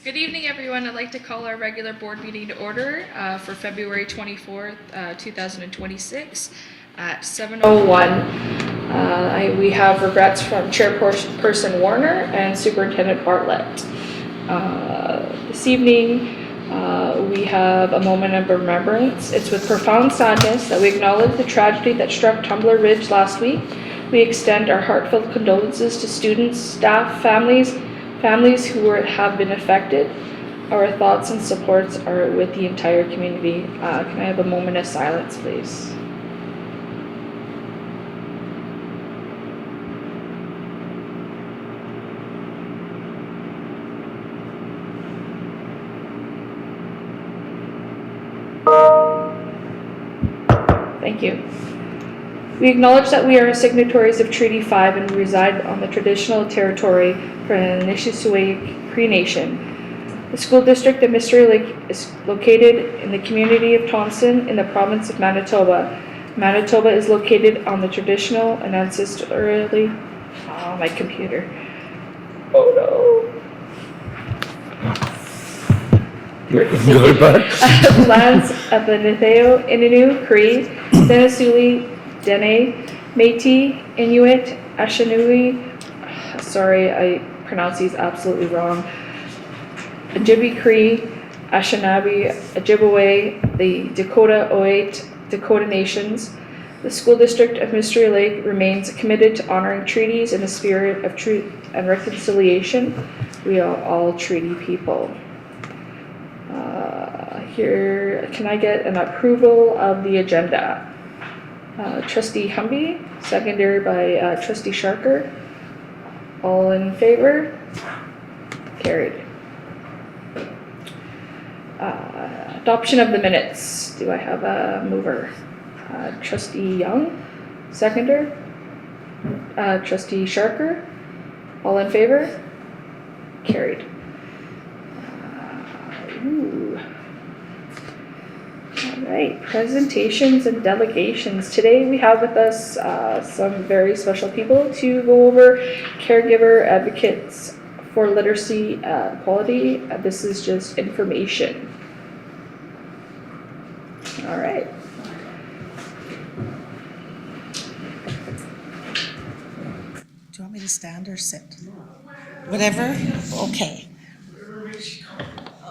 Good evening, everyone. I'd like to call our regular board meeting to order for February 24th, 2026 at 7:01. We have regrets from Chairperson Warner and Superintendent Bartlett. This evening, we have a moment of remembrance. It's with profound sadness that we acknowledge the tragedy that struck Tumbler Ridge last week. We extend our heartfelt condolences to students, staff, families who have been affected. Our thoughts and supports are with the entire community. Can I have a moment of silence, please? Thank you. We acknowledge that we are signatories of Treaty 5 and reside on the traditional territory for the Nishnawbe Cree Nation. The school district of Mystery Lake is located in the community of Thompson in the province of Manitoba. Manitoba is located on the traditional and ancestrally... Oh, my computer. Oh no. Good, bud. Lands of the Nitheo, Innu, Cree, Senesuli, Dene, Métis, Inuit, Anishinaabe, sorry, I pronounce these absolutely wrong, Ojibwe Cree, Anishinaabe, Ojibwe, the Dakota Oi't, Dakota Nations. The School District of Mystery Lake remains committed to honoring treaties in the spirit of truth and reconciliation. We are all treaty people. Here, can I get an approval of the agenda? Trustee Humby, secondary by Trustee Sharker. All in favor? Carried. Adoption of the minutes. Do I have a mover? Trustee Young, seconder. Trustee Sharker. All in favor? Carried. All right, presentations and delegations. Today we have with us some very special people to go over caregiver advocates for literacy equality. This is just information. All right. Do you want me to stand or sit? Whatever? Okay.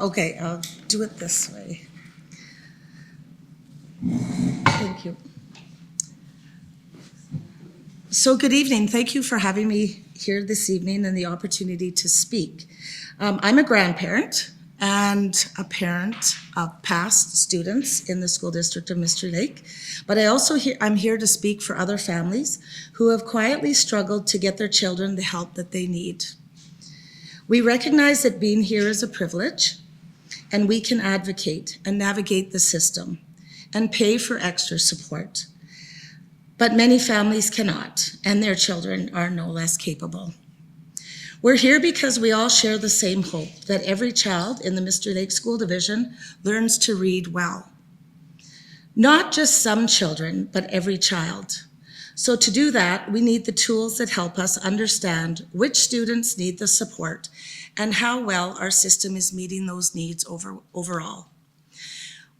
Okay, I'll do it this way. Thank you. So good evening. Thank you for having me here this evening and the opportunity to speak. I'm a grandparent and a parent of past students in the School District of Mystery Lake, but I'm here to speak for other families who have quietly struggled to get their children the help that they need. We recognize that being here is a privilege, and we can advocate and navigate the system and pay for extra support. But many families cannot, and their children are no less capable. We're here because we all share the same hope that every child in the Mystery Lake School Division learns to read well. Not just some children, but every child. So to do that, we need the tools that help us understand which students need the support and how well our system is meeting those needs overall.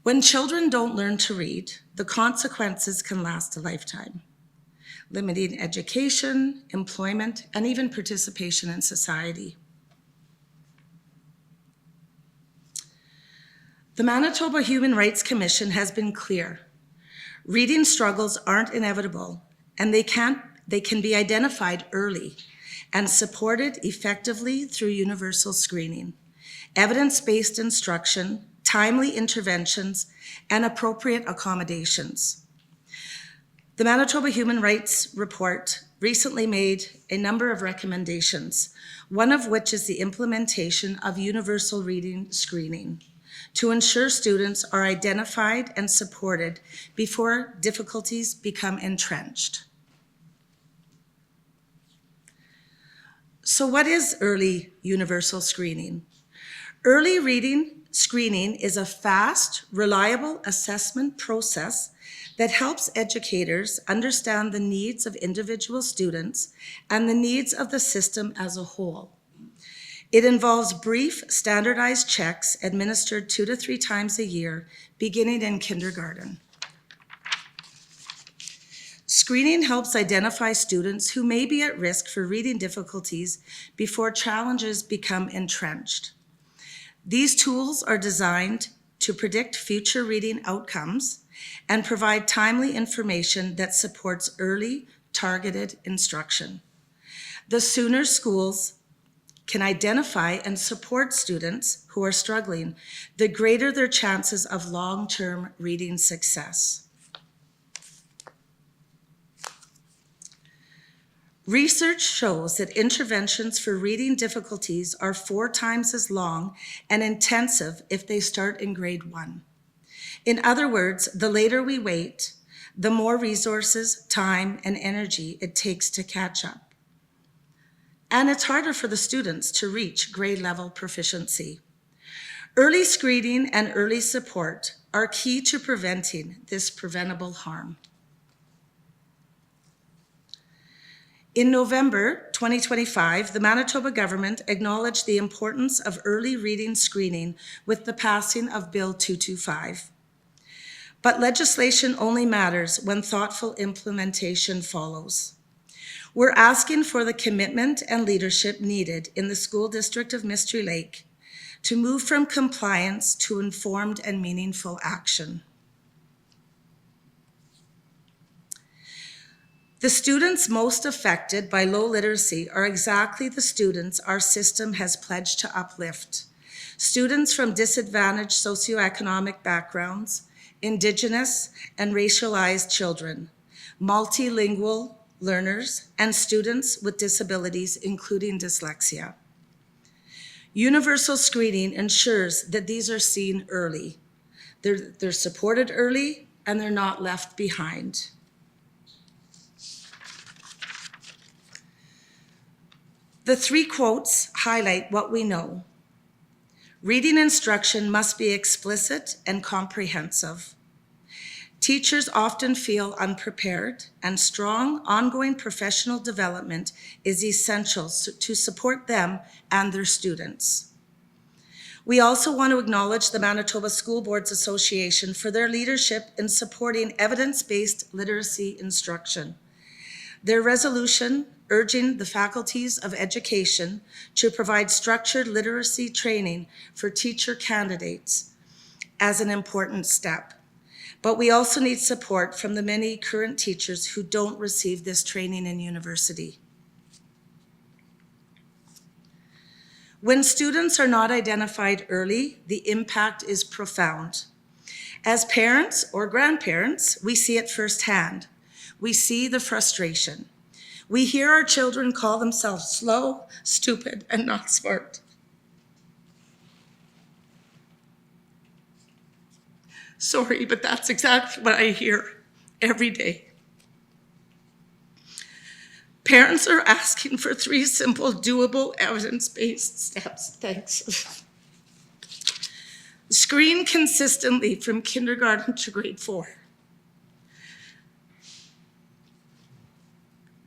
When children don't learn to read, the consequences can last a lifetime, limiting education, employment, and even participation in society. The Manitoba Human Rights Commission has been clear. Reading struggles aren't inevitable, and they can be identified early and supported effectively through universal screening, evidence-based instruction, timely interventions, and appropriate accommodations. The Manitoba Human Rights Report recently made a number of recommendations, one of which is the implementation of universal reading screening to ensure students are identified and supported before difficulties become entrenched. So what is early universal screening? Early reading screening is a fast, reliable assessment process that helps educators understand the needs of individual students and the needs of the system as a whole. It involves brief, standardized checks administered 2 to 3 times a year, beginning in kindergarten. Screening helps identify students who may be at risk for reading difficulties before challenges become entrenched. These tools are designed to predict future reading outcomes and provide timely information that supports early, targeted instruction. The sooner schools can identify and support students who are struggling, the greater their chances of long-term reading success. Research shows that interventions for reading difficulties are 4 times as long and intensive if they start in grade 1. In other words, the later we wait, the more resources, time, and energy it takes to catch up. And it's harder for the students to reach grade level proficiency. Early screening and early support are key to preventing this preventable harm. In November 2025, the Manitoba government acknowledged the importance of early reading screening with the passing of Bill 225. But legislation only matters when thoughtful implementation follows. We're asking for the commitment and leadership needed in the School District of Mystery Lake to move from compliance to informed and meaningful action. The students most affected by low literacy are exactly the students our system has pledged to uplift. Students from disadvantaged socioeconomic backgrounds, Indigenous and racialized children, multilingual learners, and students with disabilities, including dyslexia. Universal screening ensures that these are seen early. They're supported early, and they're not left behind. The 3 quotes highlight what we know. Reading instruction must be explicit and comprehensive. Teachers often feel unprepared, and strong, ongoing professional development is essential to support them and their students. We also want to acknowledge the Manitoba School Boards Association for their leadership in supporting evidence-based literacy instruction. Their resolution urging the faculties of education to provide structured literacy training for teacher candidates as an important step. But we also need support from the many current teachers who don't receive this training in university. When students are not identified early, the impact is profound. As parents or grandparents, we see it firsthand. We see the frustration. We hear our children call themselves slow, stupid, and not smart. Sorry, but that's exactly what I hear every day. Parents are asking for 3 simple, doable, evidence-based steps. Thanks. Screen consistently from kindergarten to grade 4.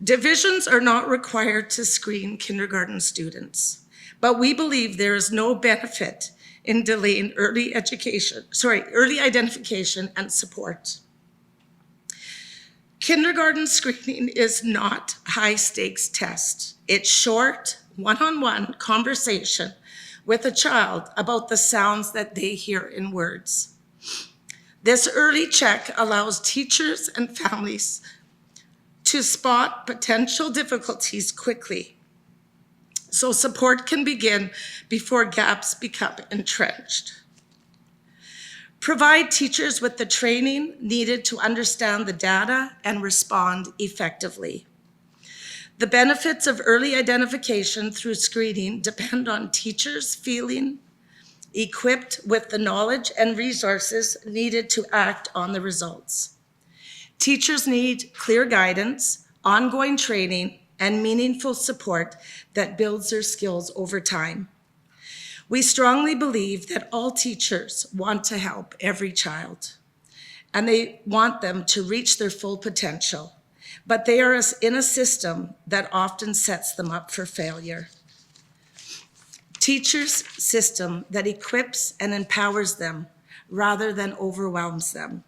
Divisions are not required to screen kindergarten students, but we believe there is no benefit in delaying early identification and support. Kindergarten screening is not high-stakes test. It's short, one-on-one conversation with a child about the sounds that they hear in words. This early check allows teachers and families to spot potential difficulties quickly, so support can begin before gaps become entrenched. Provide teachers with the training needed to understand the data and respond effectively. The benefits of early identification through screening depend on teachers feeling equipped with the knowledge and resources needed to act on the results. Teachers need clear guidance, ongoing training, and meaningful support that builds their skills over time. We strongly believe that all teachers want to help every child, and they want them to reach their full potential, but they are in a system that often sets them up for failure. teachers' system that equips and empowers them rather than overwhelms them.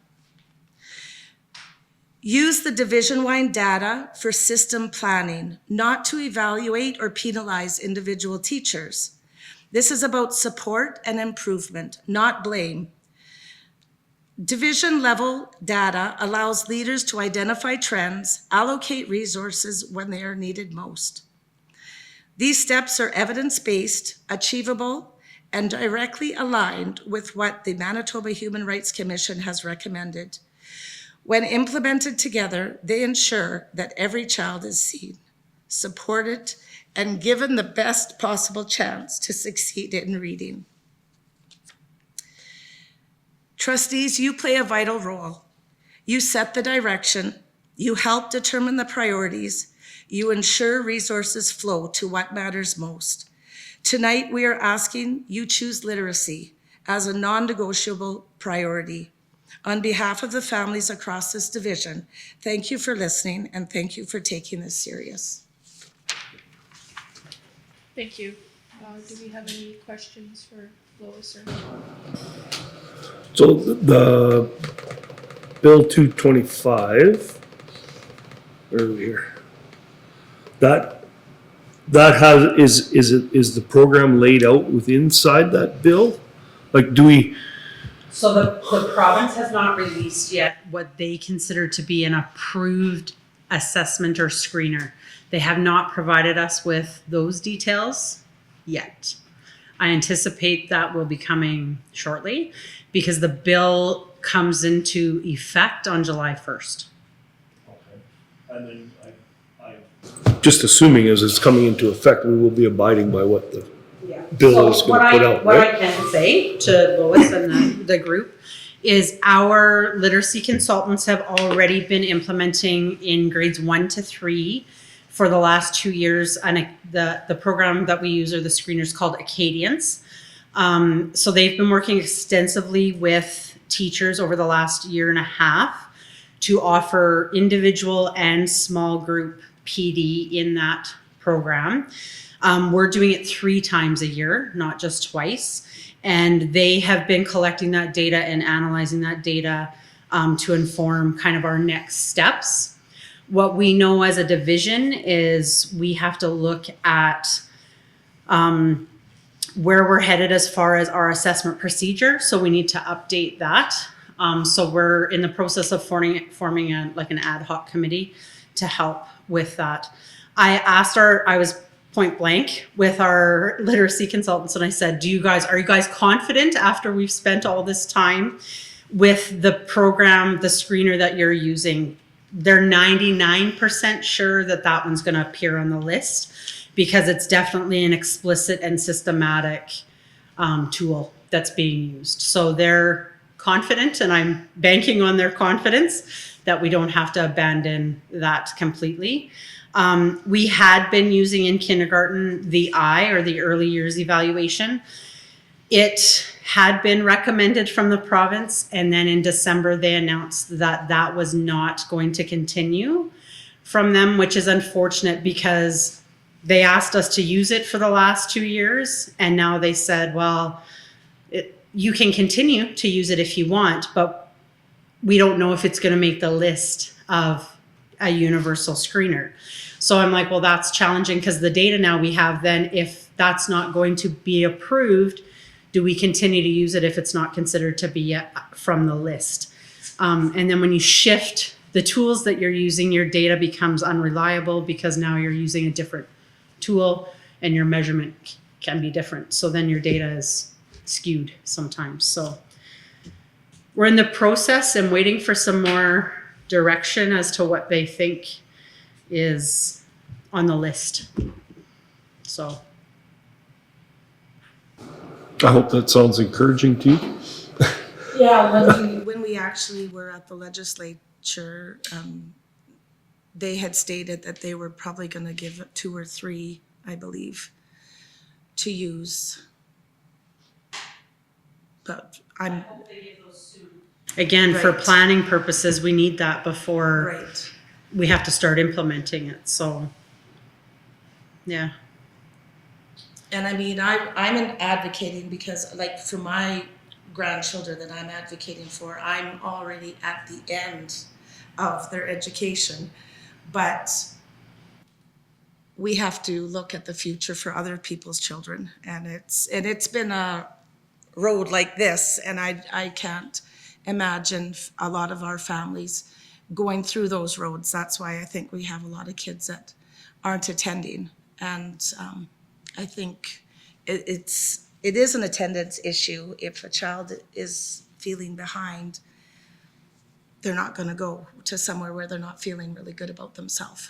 Use the division-wide data for system planning, not to evaluate or penalize individual teachers. This is about support and improvement, not blame. Division-level data allows leaders to identify trends, allocate resources when they are needed most. These steps are evidence-based, achievable, and directly aligned with what the Manitoba Human Rights Commission has recommended. When implemented together, they ensure that every child is seen, supported, and given the best possible chance to succeed in reading. Trustees, you play a vital role. You set the direction, you help determine the priorities, you ensure resources flow to what matters most. Tonight, we are asking you choose literacy as a non-negotiable priority. On behalf of the families across this division, thank you for listening and thank you for taking this serious. Thank you. Do we have any questions for Lois or? So the Bill 225, where are we here? That has, is the program laid out inside that bill? Like, do we? So the province has not released yet what they consider to be an approved assessment or screener. They have not provided us with those details yet. I anticipate that will be coming shortly because the bill comes into effect on July 1st. Okay. And then just assuming as it's coming into effect, we will be abiding by what the bill is going to put out, what right? I can say to Lois and the group is our literacy consultants have already been implementing in grades 1 to 3 for the last 2 years, and the program that we use are the screeners called Acadians. So they've been working extensively with teachers over the last year and a half to offer individual and small group PD in that program. We're doing it 3 times a year, not just twice. And they have been collecting that data and analyzing that data to inform kind of our next steps. What we know as a division is we have to look at where we're headed as far as our assessment procedure. So we need to update that. So we're in the process of forming an ad hoc committee to help with that. I was point blank with our literacy consultants and I said, are you guys confident after we've spent all this time with the program, the screener that you're using? They're 99% sure that one's going to appear on the list because it's definitely an explicit and systematic tool that's being used. So they're confident, and I'm banking on their confidence that we don't have to abandon that completely. We had been using in kindergarten the I, or the early years evaluation. It had been recommended from the province, and then in December they announced that was not going to continue from them, which is unfortunate because they asked us to use it for the last 2 years, and now they said, well, you can continue to use it if you want, but we don't know if it's going to make the list of a universal screener. So I'm like, well, that's challenging because the data now we have, then if that's not going to be approved, do we continue to use it if it's not considered to be from the list? And then when you shift the tools that you're using, your data becomes unreliable because now you're using a different tool and your measurement can be different. So then your data is skewed sometimes. So we're in the process and waiting for some more direction as to what they think is on the list. So I hope that sounds encouraging to you. Yeah, when we actually were at the legislature, they had stated that they were probably going to give 2 or 3, I believe, to use. But again, for Right. planning purposes, we need that before right. we have to start implementing it. So, yeah. And I mean, I'm an advocating because, like, for my grandchildren that I'm advocating for, I'm already at the end of their education. But we have to look at the future for other people's children. And it's been a road like this, and I can't imagine a lot of our families going through those roads. That's why I think we have a lot of kids that aren't attending. And I think it is an attendance issue. If a child is feeling behind, they're not going to go to somewhere where they're not feeling really good about themselves.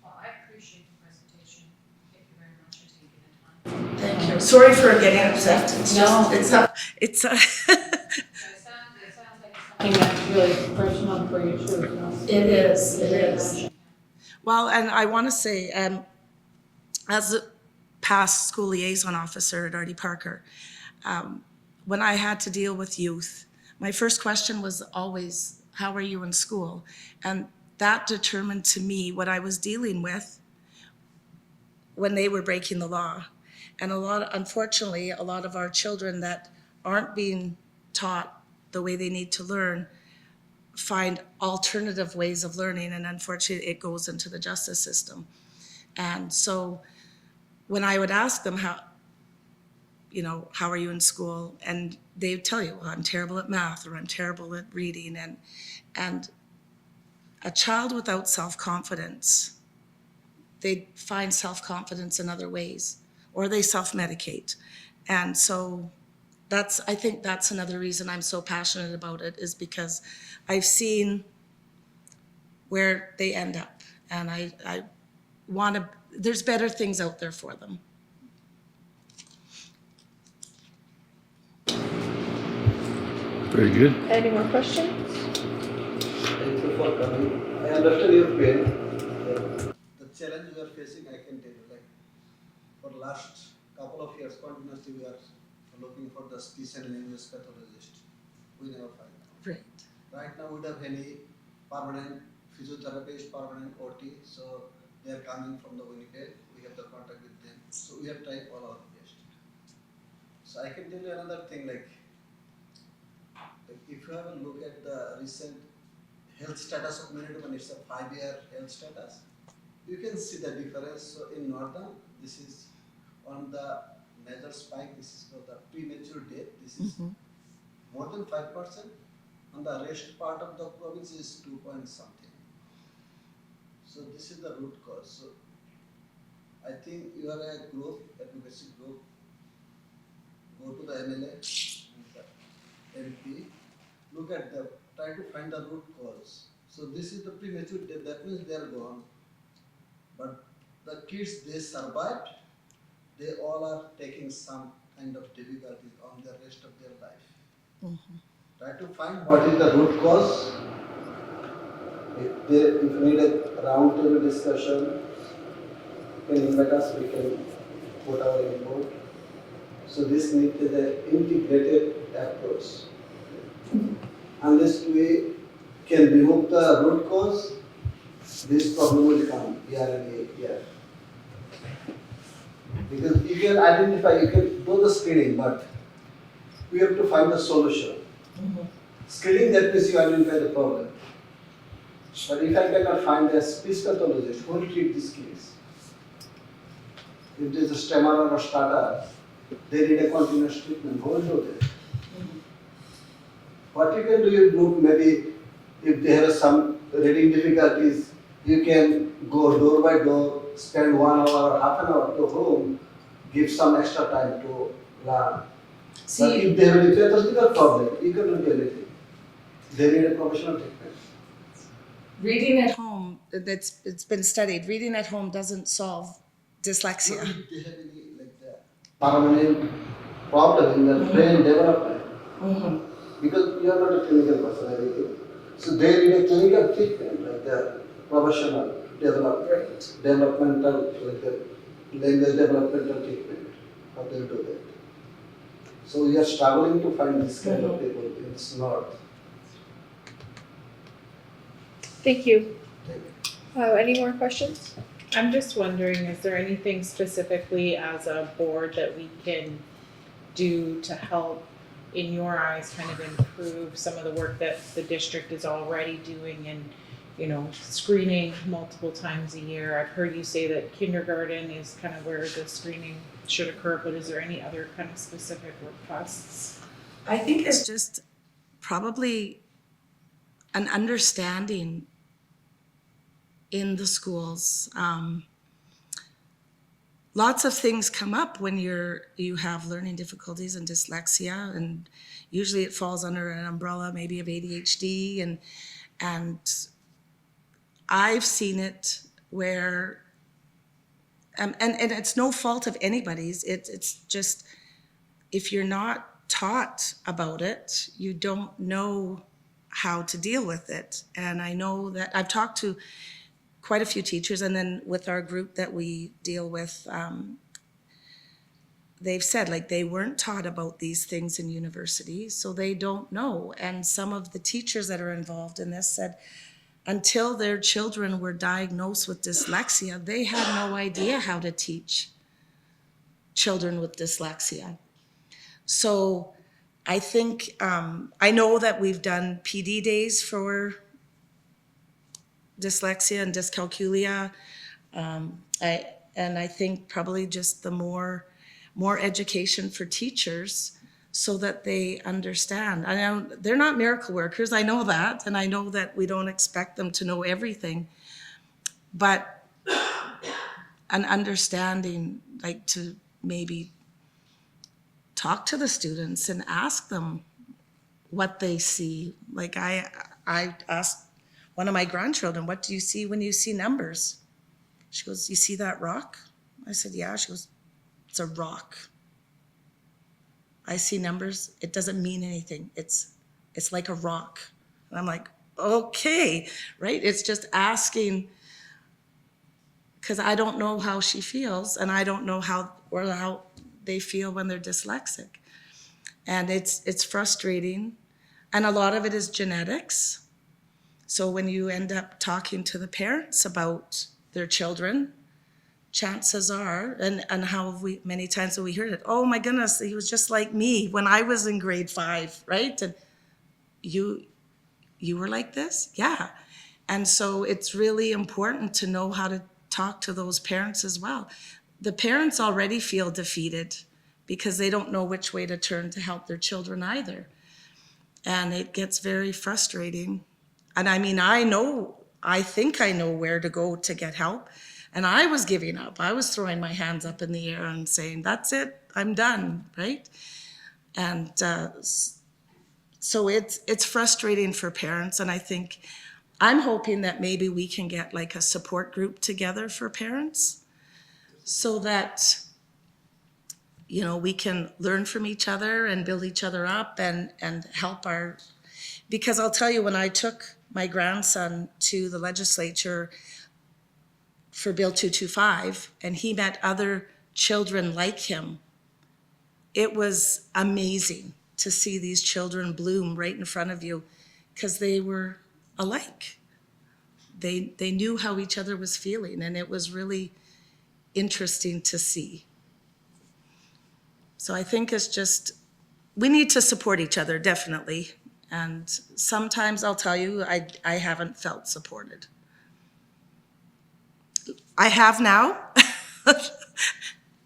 Well, I appreciate the presentation. Thank you very much for taking the time. Thank you. Sorry for getting upset. It's No. just, it's a, It sounds like something that's really personal for you too, you know? it is. Well, and I want to say, as a past school liaison officer at Artie Parker, when I had to deal with youth, my first question was always, how are you in school? And that determined to me what I was dealing with when they were breaking the law. And unfortunately, a lot of our children that aren't being taught the way they need to learn find alternative ways of learning, and unfortunately it goes into the justice system. And so when I would ask them how are you in school, and they would tell you, well, I'm terrible at math, or I'm terrible at reading, and a child without self-confidence, they find self-confidence in other ways, or they self-medicate. And so I think that's another reason I'm so passionate about it, is because I've seen where they end up, and I want to, there's better things out there for them. Very good. Any more questions? Thank you for coming. I understand your pain. The challenge you are facing, I can tell you, like, for last couple of years continuously we are looking for the speech and language pathologist. We never find out. Right. Right now we don't have any permanent physiotherapist, permanent OT, so they are coming from the Winnipeg. We have the contact with them. So we have tried all our best. So I can tell you another thing, like if you have a look at the recent health status of Manitoba, it's a 5-year health status. You can see the difference. So in Northern, this is on the major spike, this is for the premature death, this is more than 5%. On the rest part of the province is 2 point something. So this is the root cause. So I think you are a group, advocacy group, go to the MLA and the MP, look at the, try to find the root cause. So this is the premature death, that means they are gone. But the kids, they survived, they all are taking some kind of difficulties on the rest of their life. Try to find what is the root cause. If you need a round table discussion, you can invite us, we can put our input. So this needs an integrated approach. Unless we can remove the root cause, this problem will come year and year. Because you can identify, you can do the screening, but we have to find the solution. Screening, that means you identify the problem. But if I cannot find a speech pathologist, who will treat this case? If there is a stammerer or stutter, they need a continuous treatment. Who will do that? What you can do, you look, maybe if they have some reading difficulties, you can go door by door, spend 1 hour or half an hour to home, give some extra time to learn. But if they have a pathological problem, you cannot do anything. They need a professional treatment. Reading at home, it's been studied, reading at home doesn't solve dyslexia. If they have any like the permanent problem in the brain development, because you are not a clinical person, everything. So they need a clinical treatment, like the professional developmental, like the language developmental treatment. How they do that? So we are struggling to find this kind of people in this north. Thank you. Thank you. Any more questions? I'm just wondering, is there anything specifically as a board that we can do to help, in your eyes, kind of improve some of the work that the district is already doing and, you know, screening multiple times a year? I've heard you say that kindergarten is kind of where the screening should occur, but is there any other kind of specific requests? I think it's just probably an understanding in the schools. Lots of things come up when you have learning difficulties and dyslexia, and usually it falls under an umbrella maybe of ADHD, and I've seen it where and it's no fault of anybody's. It's just if you're not taught about it, you don't know how to deal with it. And I know that I've talked to quite a few teachers, and then with our group that we deal with, they've said like they weren't taught about these things in university, so they don't know. And some of the teachers that are involved in this said until their children were diagnosed with dyslexia, they had no idea how to teach children with dyslexia. So I think, I know that we've done PD days for dyslexia and dyscalculia. I think probably just the more education for teachers so that they understand. I know they're not miracle workers, I know that, and I know that we don't expect them to know everything, but an understanding, like to maybe talk to the students and ask them what they see. Like I asked one of my grandchildren, what do you see when you see numbers? She goes, you see that rock? I said, yeah. She goes, it's a rock. I see numbers. It doesn't mean anything. It's like a rock. And I'm like, okay, right? It's just asking, because I don't know how she feels, and I don't know how they feel when they're dyslexic. And it's frustrating. And a lot of it is genetics. So when you end up talking to the parents about their children, chances are, and how have we, many times have we heard it, oh my goodness, he was just like me when I was in grade 5, right? And you were like this? Yeah. And so it's really important to know how to talk to those parents as well. The parents already feel defeated because they don't know which way to turn to help their children either. And it gets very frustrating. And I mean, I think I know where to go to get help. And I was giving up. I was throwing my hands up in the air and saying, that's it, I'm done, right? And so it's frustrating for parents. And I think, I'm hoping that maybe we can get like a support group together for parents so that, you know, we can learn from each other and build each other up and help because I'll tell you, when I took my grandson to the legislature for Bill 225 and he met other children like him, it was amazing to see these children bloom right in front of you because they were alike. They knew how each other was feeling, and it was really interesting to see. So I think it's just, we need to support each other, definitely. And sometimes I'll tell you, I haven't felt supported. I have now,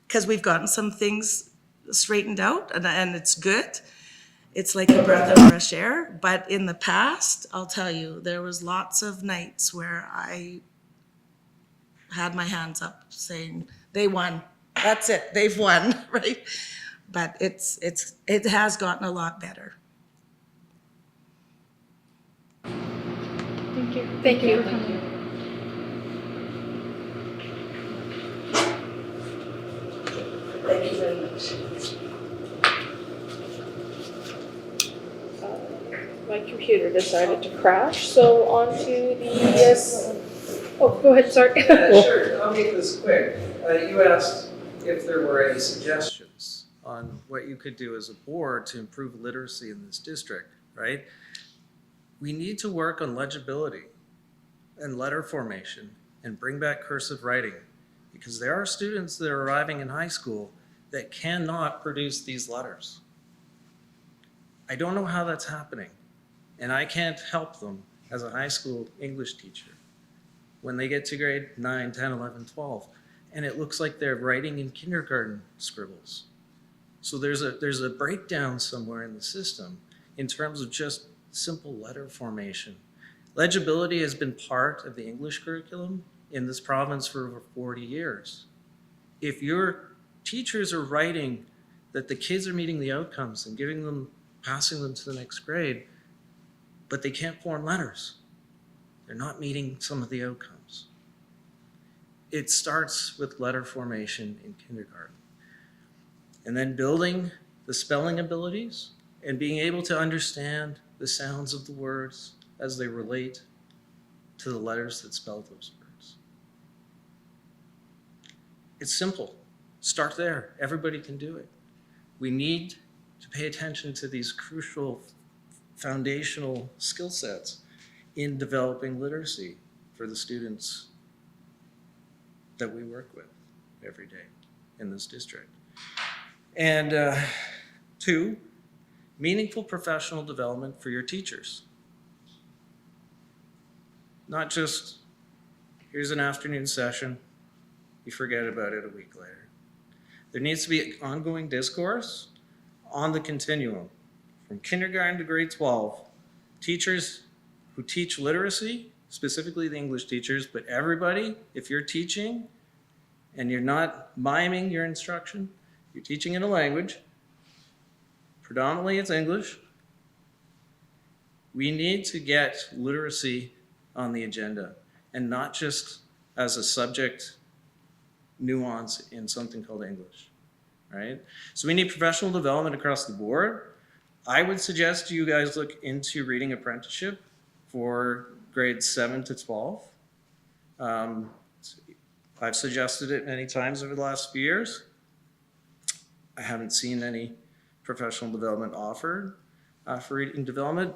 because we've gotten some things straightened out, and it's good. It's like a breath of fresh air. But in the past, I'll tell you, there was lots of nights where I had my hands up saying, they won. That's it, they've won, right? But it has gotten a lot better. Thank you. Thank you. Thank you. Thank you very much. My computer decided to crash, so on to the, oh, go ahead, sorry. Sure, I'll make this quick. You asked if there were any suggestions on what you could do as a board to improve literacy in this district, right? We need to work on legibility and letter formation and bring back cursive writing, because there are students that are arriving in high school that cannot produce these letters. I don't know how that's happening, and I can't help them as a high school English teacher when they get to grade 9, 10, 11, 12, and it looks like they're writing in kindergarten scribbles. So there's a breakdown somewhere in the system in terms of just simple letter formation. Legibility has been part of the English curriculum in this province for over 40 years. If your teachers are writing that the kids are meeting the outcomes and passing them to the next grade, but they can't form letters, they're not meeting some of the outcomes. It starts with letter formation in kindergarten. And then building the spelling abilities and being able to understand the sounds of the words as they relate to the letters that spell those words. It's simple. Start there. Everybody can do it. We need to pay attention to these crucial foundational skill sets in developing literacy for the students that we work with every day in this district. And 2, meaningful professional development for your teachers. Not just, here's an afternoon session, you forget about it a week later. There needs to be ongoing discourse on the continuum. From kindergarten to grade 12, teachers who teach literacy, specifically the English teachers, but everybody, if you're teaching and you're not miming your instruction, you're teaching in a language, predominantly it's English, we need to get literacy on the agenda, and not just as a subject nuance in something called English, right? So we need professional development across the board. I would suggest you guys look into reading apprenticeship for grades 7 to 12. I've suggested it many times over the last few years. I haven't seen any professional development offered for reading development,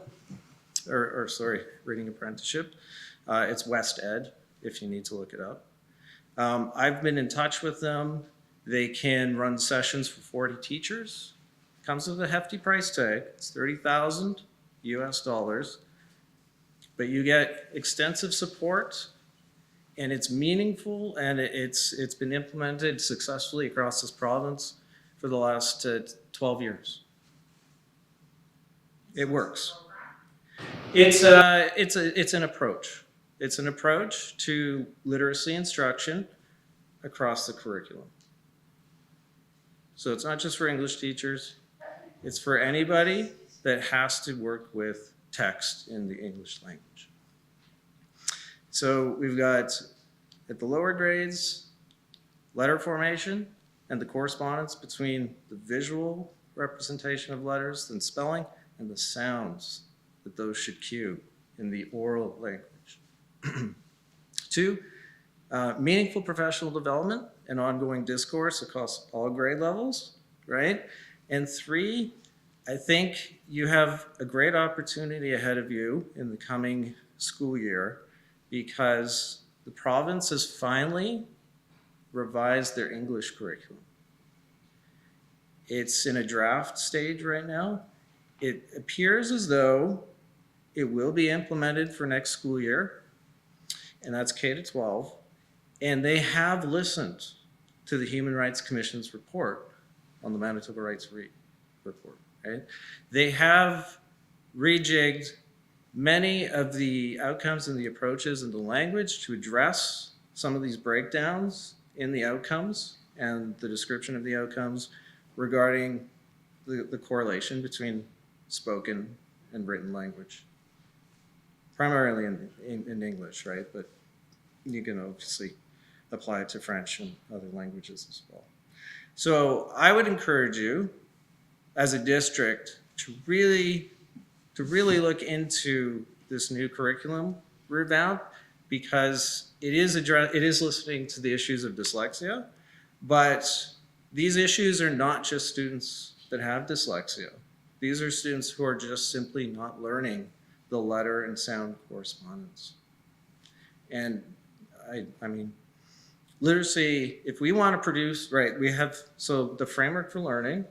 reading apprenticeship. It's West Ed, if you need to look it up. I've been in touch with them. They can run sessions for 40 teachers. Comes with a hefty price tag. It's $30,000 US, but you get extensive support, and it's meaningful, and it's been implemented successfully across this province for the last 12 years. It works. It's an approach. It's an approach to literacy instruction across the curriculum. So it's not just for English teachers. It's for anybody that has to work with text in the English language. So we've got, at the lower grades, letter formation and the correspondence between the visual representation of letters and spelling and the sounds that those should cue in the oral language. 2, meaningful professional development and ongoing discourse across all grade levels, right? And 3, I think you have a great opportunity ahead of you in the coming school year, because the province has finally revised their English curriculum. It's in a draft stage right now. It appears as though it will be implemented for next school year, and that's K-12. And they have listened to the Human Rights Commission's report on the Manitoba Rights report, right? They have rejigged many of the outcomes and the approaches and the language to address some of these breakdowns in the outcomes and the description of the outcomes regarding the correlation between spoken and written language. Primarily in English, right? But you can obviously apply it to French and other languages as well. So I would encourage you as a district to really look into this new curriculum revamp, because it is listening to the issues of dyslexia, but these issues are not just students that have dyslexia. These are students who are just simply not learning the letter and sound correspondence. And I mean, literacy, if we want to produce, right, we have, so the Framework for Learning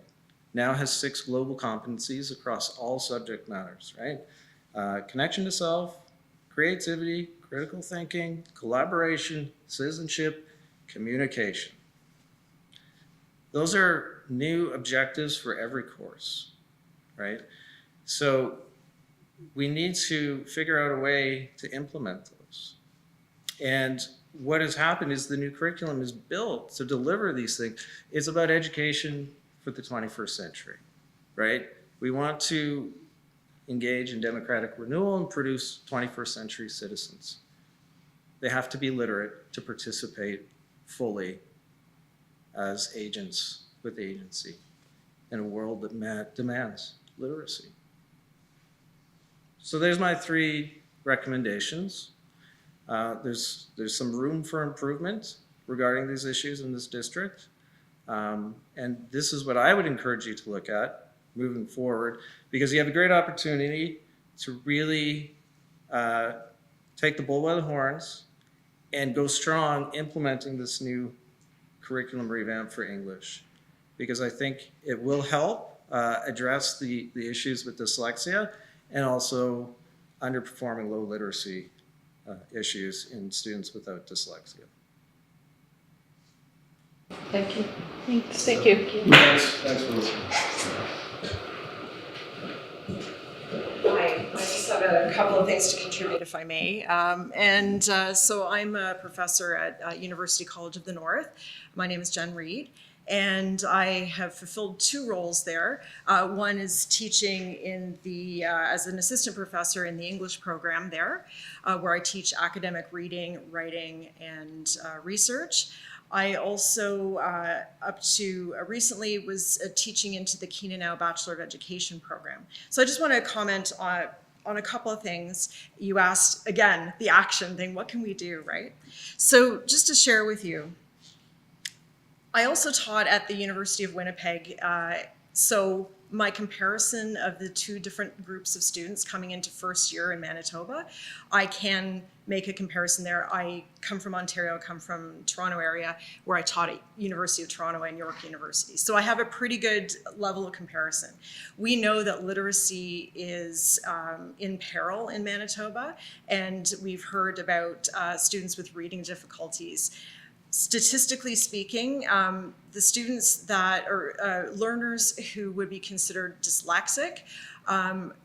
now has 6 global competencies across all subject matters, right? Connection to self, creativity, critical thinking, collaboration, citizenship, communication. Those are new objectives for every course, right? So we need to figure out a way to implement those. And what has happened is the new curriculum is built to deliver these things. It's about education for the 21st century, right? We want to engage in democratic renewal and produce 21st century citizens. They have to be literate to participate fully as agents with agency in a world that demands literacy. So there's my 3 recommendations. There's some room for improvement regarding these issues in this district. And this is what I would encourage you to look at moving forward, because you have a great opportunity to really take the bull by the horns and go strong implementing this new curriculum revamp for English, because I think it will help address the issues with dyslexia and also underperforming low literacy issues in students without dyslexia. Thank you. Thank you. Thanks for listening. Hi, I just have a couple of things to contribute, if I may. So I'm a professor at University College of the North. My name is Jen Reed, and I have fulfilled 2 roles there. One is teaching in the as an assistant professor in the English program there, where I teach academic reading, writing, and research. I also, up to recently, was teaching into the Keenanow Bachelor of Education program. So I just want to comment on a couple of things. You asked, again, the action thing, what can we do, right? So just to share with you, I also taught at the University of Winnipeg. So my comparison of the 2 different groups of students coming into first year in Manitoba, I can make a comparison there. I come from Ontario, come from Toronto area, where I taught at University of Toronto and York University. So I have a pretty good level of comparison. We know that literacy is in peril in Manitoba, and we've heard about students with reading difficulties. Statistically speaking, the students that are learners who would be considered dyslexic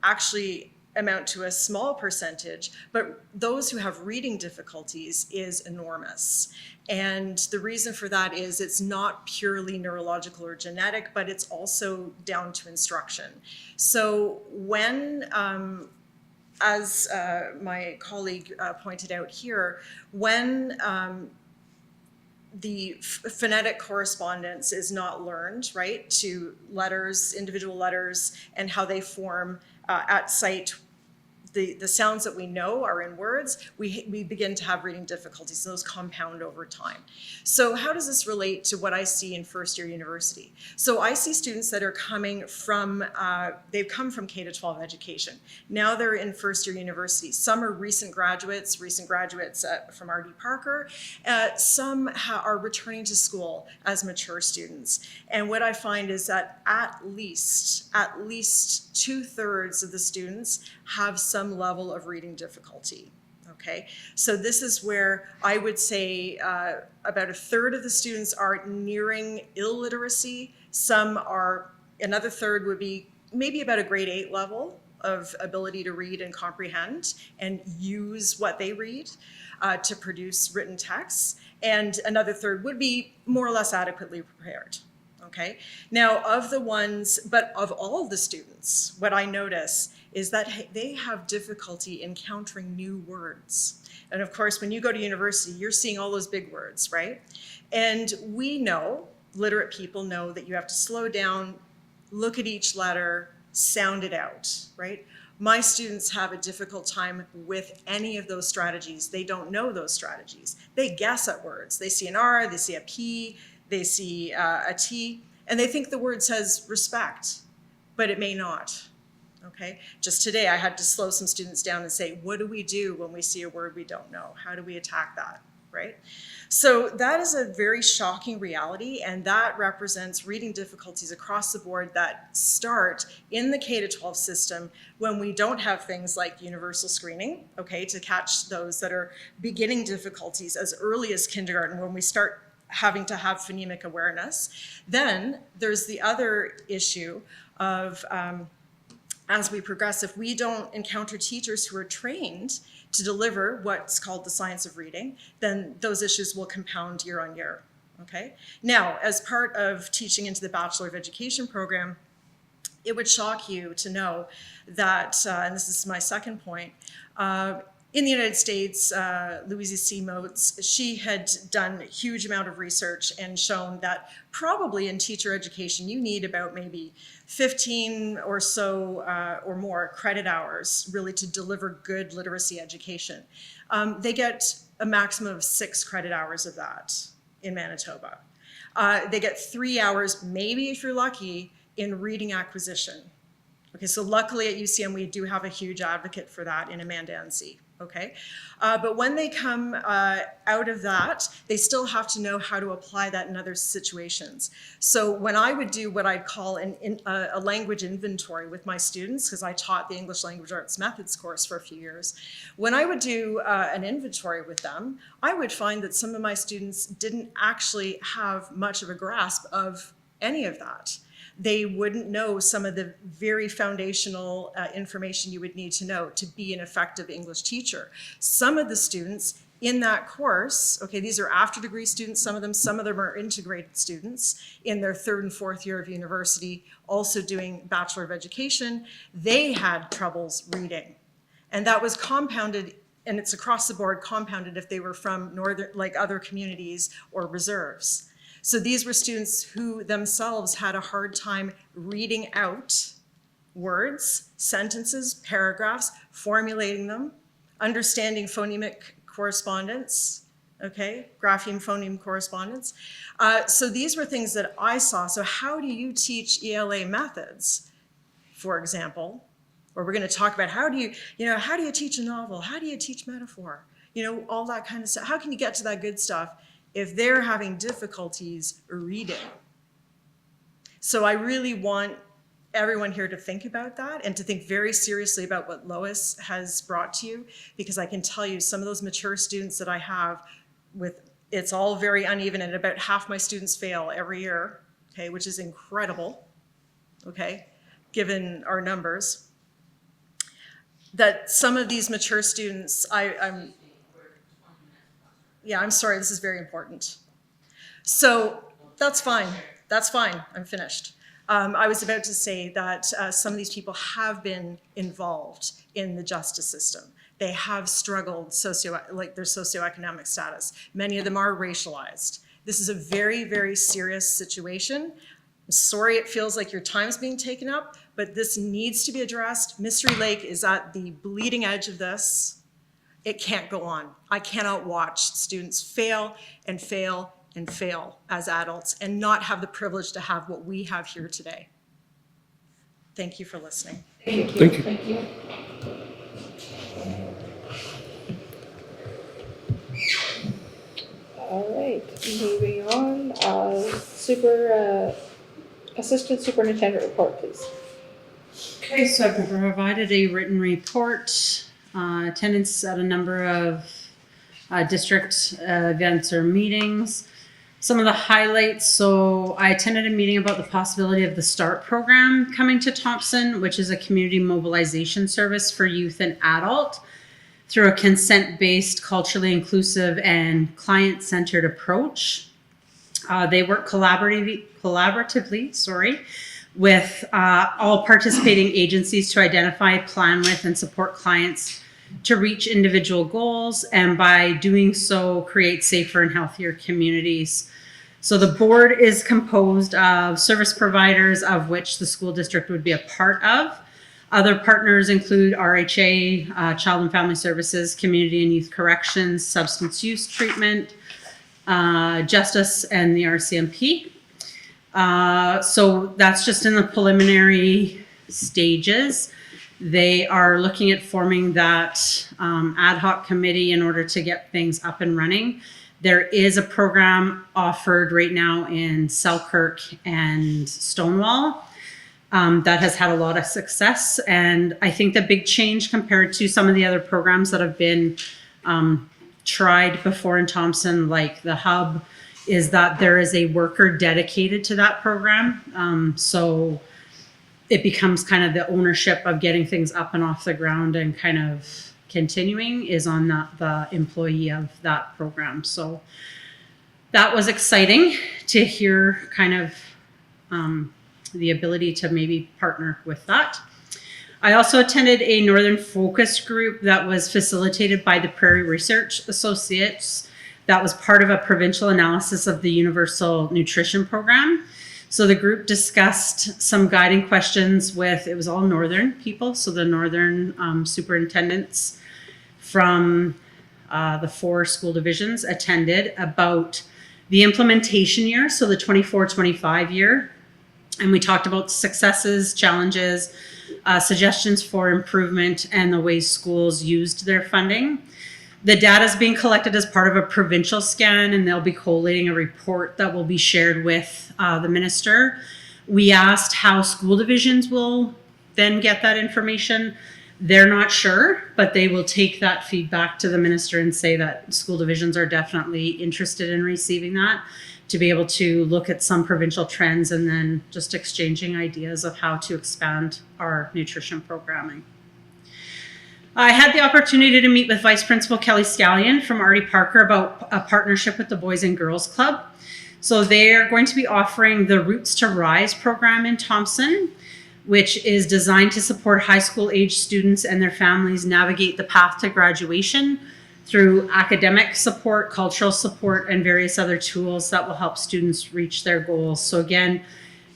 actually amount to a small percentage, but those who have reading difficulties is enormous. And the reason for that is it's not purely neurological or genetic, but it's also down to instruction. So when as my colleague pointed out here, when the phonetic correspondence is not learned, right, to letters, individual letters, and how they form at sight. The sounds that we know are in words, we begin to have reading difficulties. Those compound over time. So how does this relate to what I see in first year university? So I see students that are coming from, they've come from K-12 education. Now they're in first year university. Some are recent graduates from R.D. Parker. Some are returning to school as mature students. And what I find is that at least 2/3 of the students have some level of reading difficulty. Okay, so this is where I would say about 1/3 of the students are nearing illiteracy. Another third would be maybe about a grade 8 level of ability to read and comprehend and use what they read to produce written texts. And another third would be more or less adequately prepared. Okay, now of all the students, what I notice is that they have difficulty encountering new words. And of course, when you go to university, you're seeing all those big words, right? And we know, literate people know, that you have to slow down, look at each letter, sound it out, right? My students have a difficult time with any of those strategies. They don't know those strategies. They guess at words. They see an R, they see a P, they see a T, and they think the word says respect, but it may not. Okay, just today I had to slow some students down and say, what do we do when we see a word we don't know? How do we attack that? right? So that is a very shocking reality, and that represents reading difficulties across the board that start in the K-12 system when we don't have things like universal screening, okay, to catch those that are beginning difficulties as early as kindergarten, when we start having to have phonemic awareness. Then there's the other issue of, as we progress, if we don't encounter teachers who are trained to deliver what's called the science of reading, then those issues will compound year on year, okay? Now, as part of teaching into the Bachelor of Education program, it would shock you to know that, and this is my second point, in the United States, Louise C. Moats, she had done a huge amount of research and shown that probably in teacher education, you need about maybe 15 or so or more credit hours really to deliver good literacy education. They get a maximum of 6 credit hours of that in Manitoba. They get 3 hours, maybe if you're lucky, in reading acquisition. Okay, so luckily at UCM, we do have a huge advocate for that in Amanda Anzi. Okay, but when they come out of that, they still have to know how to apply that in other situations. So when I would do what I'd call a language inventory with my students, because I taught the English Language Arts Methods course for a few years, when I would do an inventory with them, I would find that some of my students didn't actually have much of a grasp of any of that. They wouldn't know some of the very foundational information you would need to know to be an effective English teacher. Some of the students in that course, okay, these are after degree students, some of them are integrated students in their 3rd and 4th year of university, also doing Bachelor of Education. They had troubles reading. And that was compounded, and it's across the board compounded if they were from northern, like other communities or reserves. So these were students who themselves had a hard time reading out words, sentences, paragraphs, formulating them, understanding phonemic correspondence, okay, grapheme-phoneme correspondence. So these were things that I saw. So how do you teach ELA methods, for example? Or we're going to talk about how do you teach a novel? How do you teach metaphor? All that kind of stuff. How can you get to that good stuff if they're having difficulties reading? So I really want everyone here to think about that and to think very seriously about what Lois has brought to you, because I can tell you some of those mature students that I have it's all very uneven, and about half my students fail every year, okay, which is incredible, okay, given our numbers. That some of these mature students, I'm sorry, this is very important. So that's fine, I'm finished. I was about to say that some of these people have been involved in the justice system. They have struggled their socioeconomic status. Many of them are racialized. This is a very, very serious situation. I'm sorry it feels like your time's being taken up, but this needs to be addressed. Mystery Lake is at the bleeding edge of this. It can't go on. I cannot watch students fail and fail and fail as adults and not have the privilege to have what we have here today. Thank you for listening. Thank you. Thank you. All right, moving on. Assistant Superintendent report, please. Okay, so I've provided a written report, attendance at a number of district events or meetings. Some of the highlights, so I attended a meeting about the possibility of the START program coming to Thompson, which is a community mobilization service for youth and adult through a consent-based, culturally inclusive, and client-centered approach. They work collaboratively, with all participating agencies to identify, plan with, and support clients to reach individual goals, and by doing so, create safer and healthier communities. So the board is composed of service providers, of which the school district would be a part of. Other partners include RHA, Child and Family Services, Community and Youth Corrections, Substance Use Treatment, Justice, and the RCMP. So that's just in the preliminary stages. They are looking at forming that ad hoc committee in order to get things up and running. There is a program offered right now in Selkirk and Stonewall that has had a lot of success. And I think the big change compared to some of the other programs that have been tried before in Thompson, like the Hub, is that there is a worker dedicated to that program. So it becomes kind of the ownership of getting things up and off the ground and kind of continuing is on the employee of that program. So that was exciting to hear kind of the ability to maybe partner with that. I also attended a Northern Focus group that was facilitated by the Prairie Research Associates. That was part of a provincial analysis of the Universal Nutrition Program. So the group discussed some guiding questions with, it was all Northern people, so the Northern superintendents from the 4 school divisions attended about the implementation year, so the 24-25 year. And we talked about successes, challenges, suggestions for improvement, and the ways schools used their funding. The data is being collected as part of a provincial scan, and they'll be collating a report that will be shared with the minister. We asked how school divisions will then get that information. They're not sure, but they will take that feedback to the minister and say that school divisions are definitely interested in receiving that, to be able to look at some provincial trends and then just exchanging ideas of how to expand our nutrition programming. I had the opportunity to meet with Vice Principal Kelly Scallion from Artie Parker about a partnership with the Boys and Girls Club. So they are going to be offering the Roots to Rise program in Thompson, which is designed to support high school age students and their families navigate the path to graduation through academic support, cultural support, and various other tools that will help students reach their goals. So again,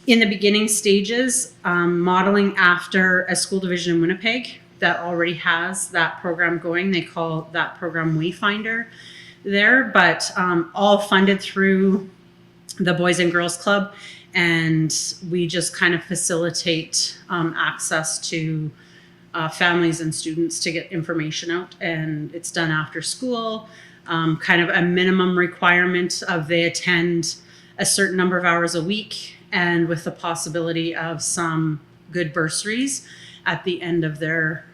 in the beginning stages, modeling after a school division in Winnipeg that already has that program going. They call that program Wayfinder there, but all funded through the Boys and Girls Club. And we just kind of facilitate access to families and students to get information out. And it's done after school, kind of a minimum requirement of they attend a certain number of hours a week, and with the possibility of some good bursaries at the end of their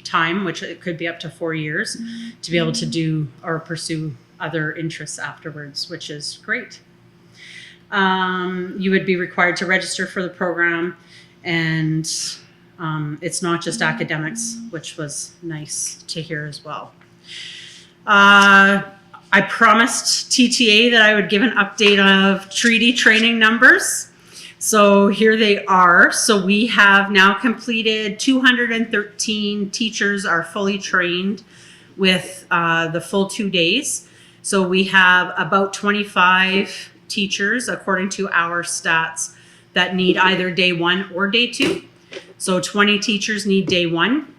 time, which it could be up to 4 years, to be able to do or pursue other interests afterwards, which is great. You would be required to register for the program, and it's not just academics, which was nice to hear as well. I promised TTA that I would give an update of treaty training numbers. So here they are. So we have now completed 213 teachers are fully trained with the full 2 days. So we have about 25 teachers, according to our stats, that need either day 1 or day 2. So 20 teachers need day 1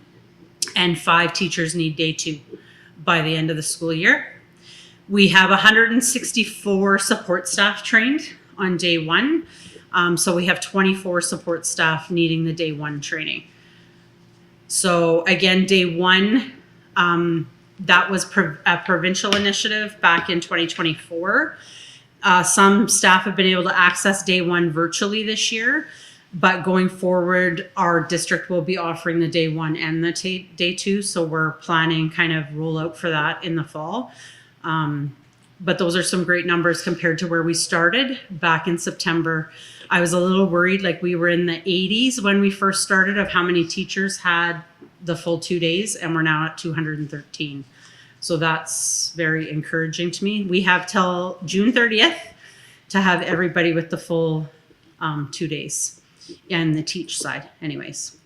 and 5 teachers need day 2 by the end of the school year. We have 164 support staff trained on day 1. So we have 24 support staff needing the day 1 training. So again, day 1, that was a provincial initiative back in 2024. Some staff have been able to access day 1 virtually this year, but going forward, our district will be offering the day 1 and the day 2. So we're planning kind of rollout for that in the fall. But those are some great numbers compared to where we started back in September. I was a little worried, like we were in the 80s when we first started, of how many teachers had the full 2 days, and we're now at 213. So that's very encouraging to me. We have till June 30th to have everybody with the full 2 days, and the teach side anyways.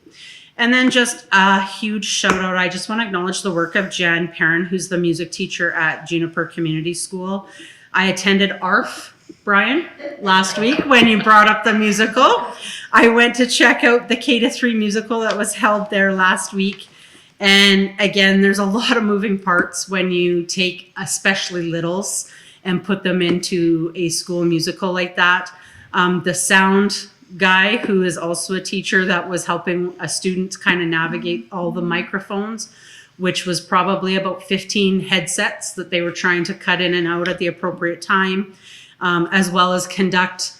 And then just a huge shout out. I just want to acknowledge the work of Jan Perrin, who's the music teacher at Juniper Community School. I attended ARF, Brian, last week when you brought up the musical. I went to check out the K-3 musical that was held there last week. And again, there's a lot of moving parts when you take especially littles and put them into a school musical like that. The sound guy who is also a teacher that was helping a student kind of navigate all the microphones, which was probably about 15 headsets that they were trying to cut in and out at the appropriate time, as well as conduct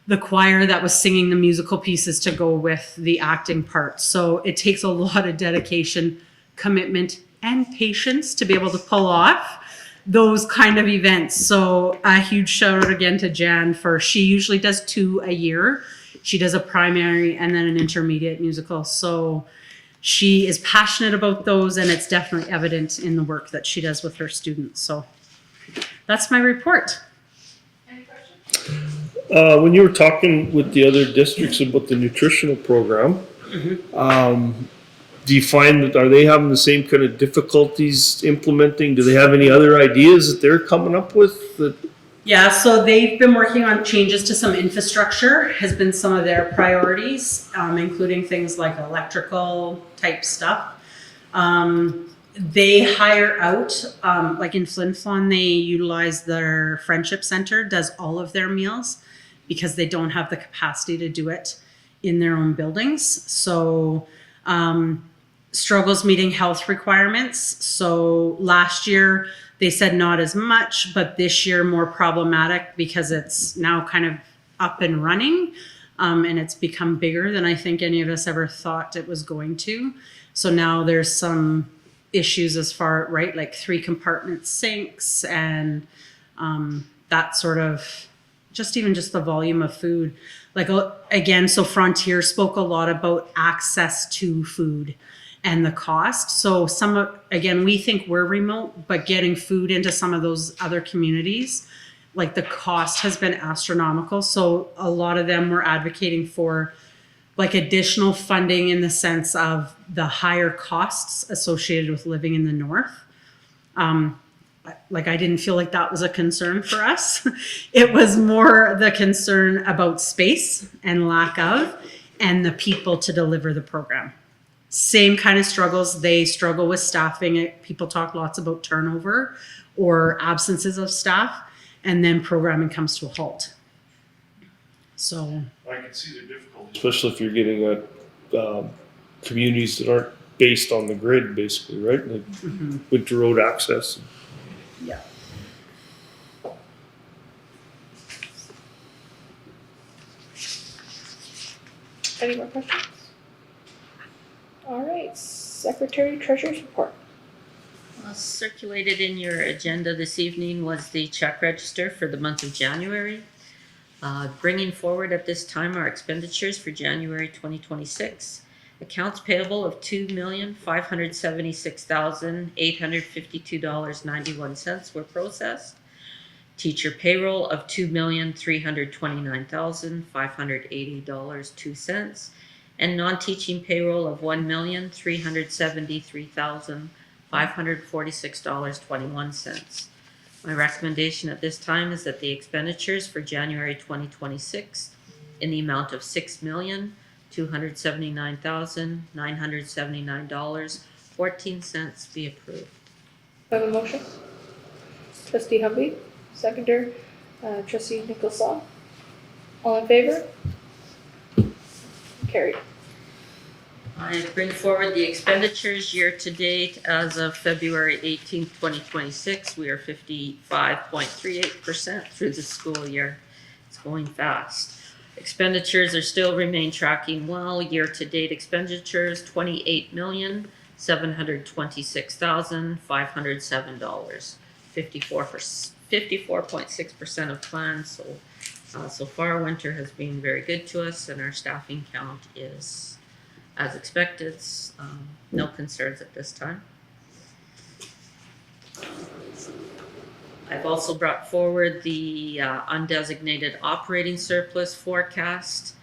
the choir that was singing the musical pieces to go with the acting part. So it takes a lot of dedication, commitment, and patience to be able to pull off those kind of events. So a huge shout out again to Jan she usually does 2 a year. She does a primary and then an intermediate musical. So she is passionate about those, and it's definitely evident in the work that she does with her students. So that's my report. When you were talking with the other districts about the nutritional program, do you find that, are they having the same kind of difficulties implementing? Do they have any other ideas that they're coming up with that? Yeah, so they've been working on changes to some infrastructure, has been some of their priorities, including things like electrical type stuff. They hire out, like in Flin Flon, they utilize their Friendship Center, does all of their meals because they don't have the capacity to do it in their own buildings. So struggles meeting health requirements. So last year they said not as much, but this year more problematic because it's now kind of up and running, and it's become bigger than I think any of us ever thought it was going to. So now there's some issues as far, right, like 3 compartment sinks and that sort of, just the volume of food. Like, again, so Frontier spoke a lot about access to food and the cost. So again, we think we're remote, but getting food into some of those other communities, like the cost has been astronomical. So a lot of them were advocating for like additional funding in the sense of the higher costs associated with living in the north. Like I didn't feel like that was a concern for us. It was more the concern about space and lack of, and the people to deliver the program. Same kind of struggles. They struggle with staffing. People talk lots about turnover or absences of staff, and then programming comes to a halt. So I can see the difficulty, especially if you're getting at communities that aren't based on the grid, basically, right? Like winter road access. yeah. Any more questions? All right, Secretary Treasurer's report. Circulated in your agenda this evening was the check register for the month of January. Bringing forward at this time our expenditures for January 2026. Accounts payable of $2,576,852.91 were processed. Teacher payroll of $2,329,580.02. And non-teaching payroll of $1,373,546.21. My recommendation at this time is that the expenditures for January 2026 in the amount of $6,279,979.14 be approved. I have a motion. Trustee Humby, seconder, trustee Nicholson. All in favor? Carried. I bring forward the expenditures year-to-date as of February 18th, 2026. We are 55.38% through the school year. It's going fast. Expenditures are still remain tracking well. Year-to-date expenditures, $28,726,507. 54.6% of plan. So far, winter has been very good to us, and our staffing count is as expected. No concerns at this time. I've also brought forward the undesignated operating surplus forecast.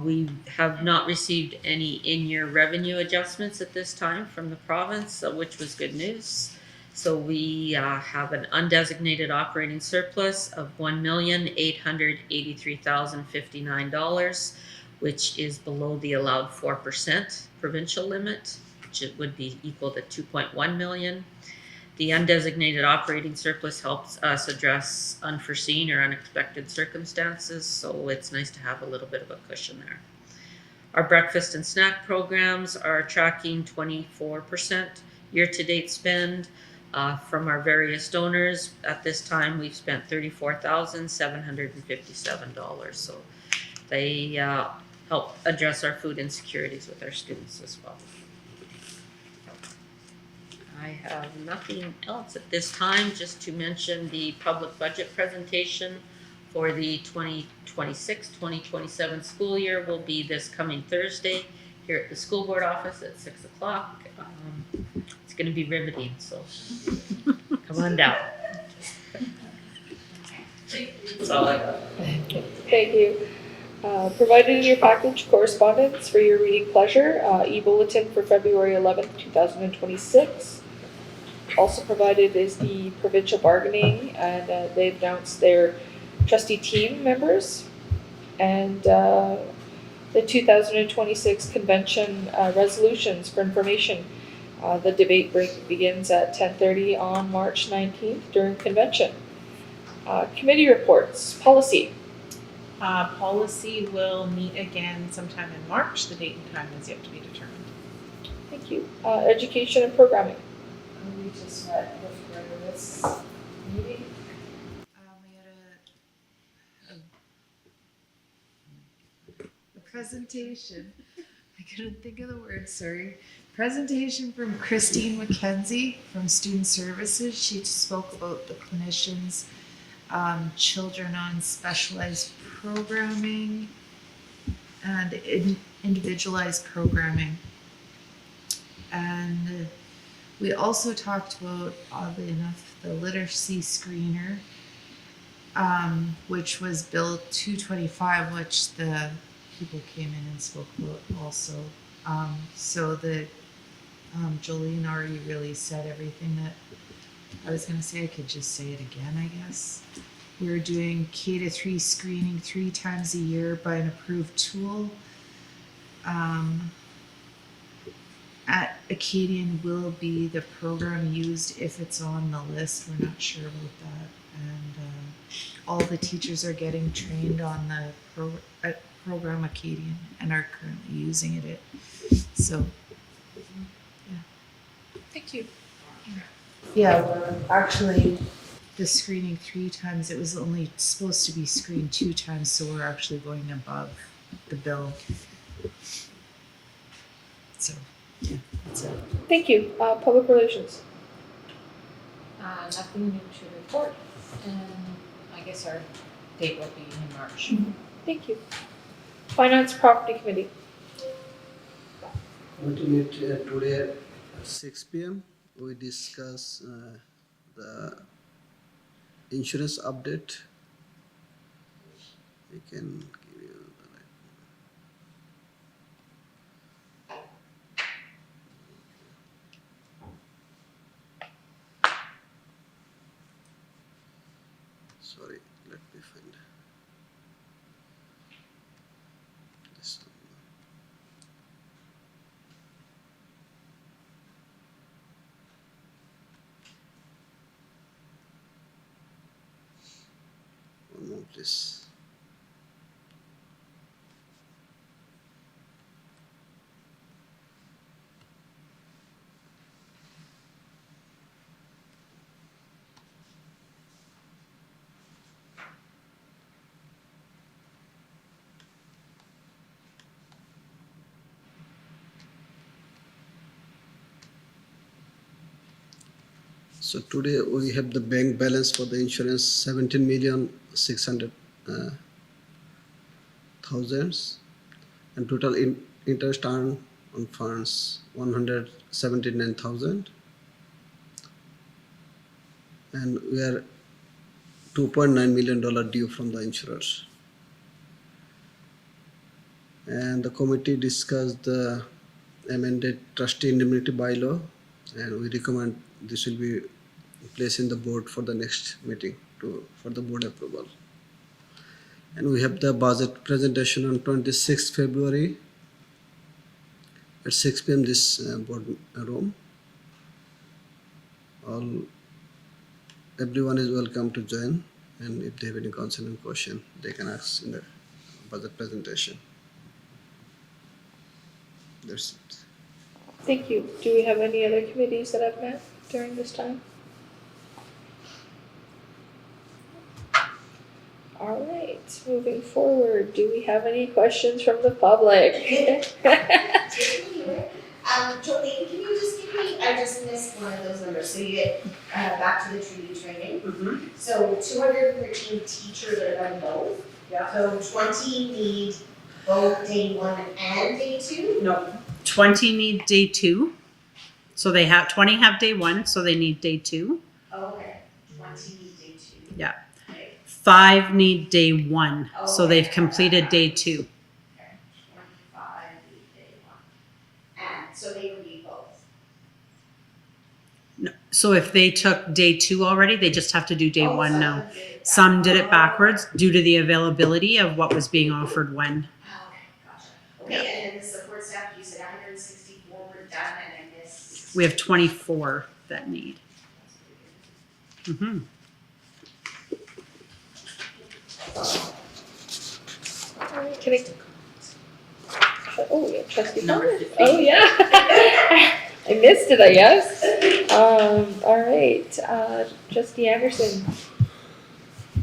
We have not received any in-year revenue adjustments at this time from the province, which was good news. So we have an undesignated operating surplus of $1,883,059, which is below the allowed 4% provincial limit, which it would be equal to $2.1 million. The undesignated operating surplus helps us address unforeseen or unexpected circumstances, so it's nice to have a little bit of a cushion there. Our breakfast and snack programs are tracking 24% year-to-date spend from our various donors. At this time, we've spent $34,757, so they help address our food insecurities with our students as well. I have nothing else at this time, just to mention the public budget presentation for the 2026-2027 school year will be this coming Thursday here at the school board office at 6 o'clock. It's gonna be riveting, so come on down. That's all I got. Thank you. Provided in your package correspondence for your reading pleasure, e-bulletin for February 11th, 2026. Also provided is the provincial bargaining, and they've announced their trustee team members, and the 2026 convention resolutions for information. The debate break begins at 10:30 on March 19th during convention. Committee reports, policy. Policy will meet again sometime in March. The date and time is yet to be determined. Thank you. Education and programming. We just met before this meeting. We had a presentation. I couldn't think of the word, sorry. Presentation from Christine McKenzie from Student Services. She spoke about the clinicians, children on specialized programming and individualized programming. And we also talked about, oddly enough, the literacy screener, which was Bill 225, which the people came in and spoke about also. So the Jolene already really said everything that I was going to say. I could just say it again, I guess. We're doing K-3 screening 3 times a year by an approved tool. At Acadian will be the program used if it's on the list. We're not sure about that. And all the teachers are getting trained on the program Acadian and are currently using it. So, yeah. Thank you. Yeah, we're actually the screening 3 times. It was only supposed to be screened 2 times, so we're actually going above the bill. So, yeah, that's it. Thank you. Public relations. Nothing new to report, and I guess our date will be in March. Thank you. Finance Property Committee. We meet today at 6 p.m. We discuss the insurance update. We can give you the sorry, let me find this one. One more, please. So today we have the bank balance for the insurance 17,600,000 and total interest earned on funds 179,000, and we are $2.9 million due from the insurers. And the committee discussed the amended trustee indemnity bylaw, and we recommend this will be placed in the board for the next meeting for the board approval. And we have the budget presentation on 26th February at 6 p.m. this board room. everyone is welcome to join, and if they have any concern and question, they can ask in the budget presentation. That's it. Thank you. Do we have any other committees that have met during this time? All right, moving forward, do we have any questions from the public? Jolene, can you just give me, I just missed one of those numbers, so you get, back to the treaty training. So 213 teachers are done both. Yeah. So 20 need both day 1 and day 2? No, 20 need day 2. So they have, 20 have day 1, so they need day 2. Oh, okay, 20 need day 2. Yeah. Okay, 5 need day 1, so Okay. they've completed day 2. okay, 25 need day 1. And, so they would need both. No. So if they took day 2 already, they just have to do day Oh, 1 now. some did. Some did it backwards due to the availability of what was being offered when. Oh, okay, gotcha. Okay, and then the support staff, you said 164 were done, and I missed. We have 24 that need. Mhm. All right, can I? Oh, yeah, trustee Number Palmer. 15. Oh, yeah. I missed it, I guess. All right, trustee Anderson.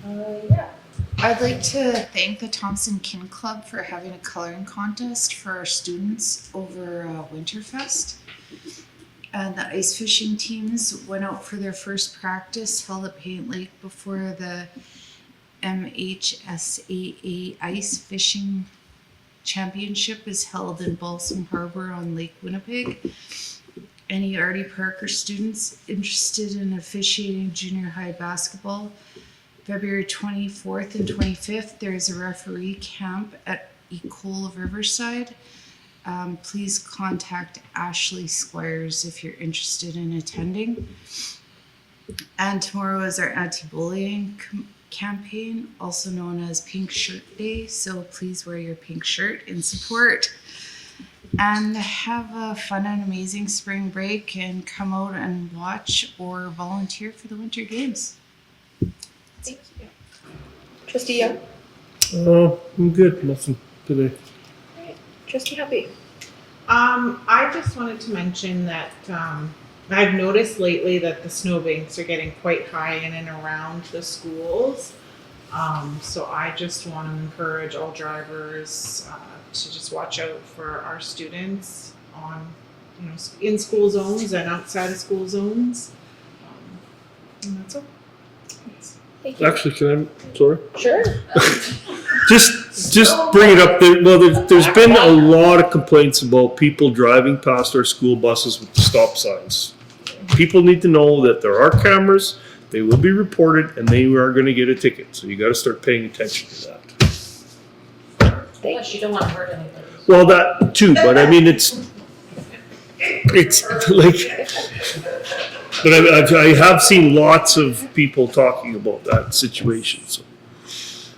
Yeah. I'd like to thank the Thompson Kin Club for having a coloring contest for our students over Winterfest. And the ice fishing teams went out for their first practice held at Paint Lake before the MHSAA Ice Fishing Championship is held in Balsam Harbor on Lake Winnipeg. Any Artie Parker students interested in officiating junior high basketball, February 24th and 25th, there is a referee camp at Ecole of Riverside. Please contact Ashley Squires if you're interested in attending. And tomorrow is our anti-bullying campaign, also known as Pink Shirt Day. So please wear your pink shirt in support. And have a fun and amazing spring break and come out and watch or volunteer for the Winter Games. Thank you. Trustee Young. I'm good, nothing today. Trustee Happy. I just wanted to mention that, I've noticed lately that the snowbanks are getting quite high in and around the schools. So I just want to encourage all drivers, to just watch out for our students on, in school zones and outside of school zones. And that's all. Thank you. Actually, can I, sorry? Sure. Just bring it up. There's been a lot of complaints about people driving past our school buses with stop signs. People need to know that there are cameras, they will be reported, and they are gonna get a ticket. So you gotta start paying attention to that. Plus, you don't want to hurt anybody. Well, that too, but I mean, it's like, but I have seen lots of people talking about that situation, so.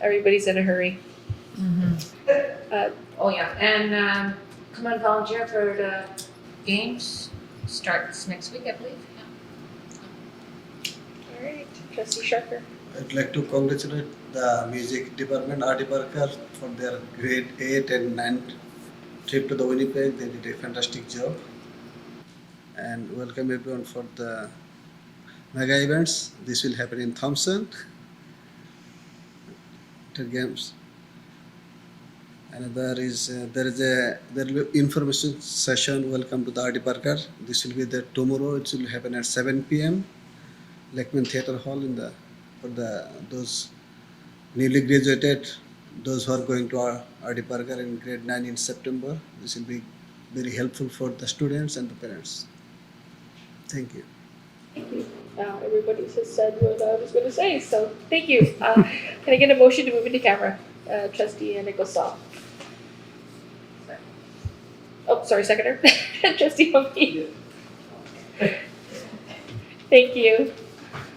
Everybody's in a hurry. Oh, yeah, and come and volunteer for the games. Starts next week, I believe. All right, Trustee Sharker. I'd like to congratulate the music department, Artie Parker, for their grade 8 and 9 trip to the Winnipeg. They did a fantastic job. And welcome everyone for the mega events. This will happen in Thompson. The games. And there will be information session. Welcome to the Artie Parker. This will be there tomorrow. It will happen at 7 p.m. Lakeman Theatre Hall for those newly graduated, those who are going to our Artie Parker in grade 9 in September. This will be very helpful for the students and the parents. Thank you. Thank you. Everybody has said what I was going to say, so thank you. Can I get a motion to move into camera? Trustee Nicholson. Oh, sorry, seconder. Trustee Humphrey. Thank you.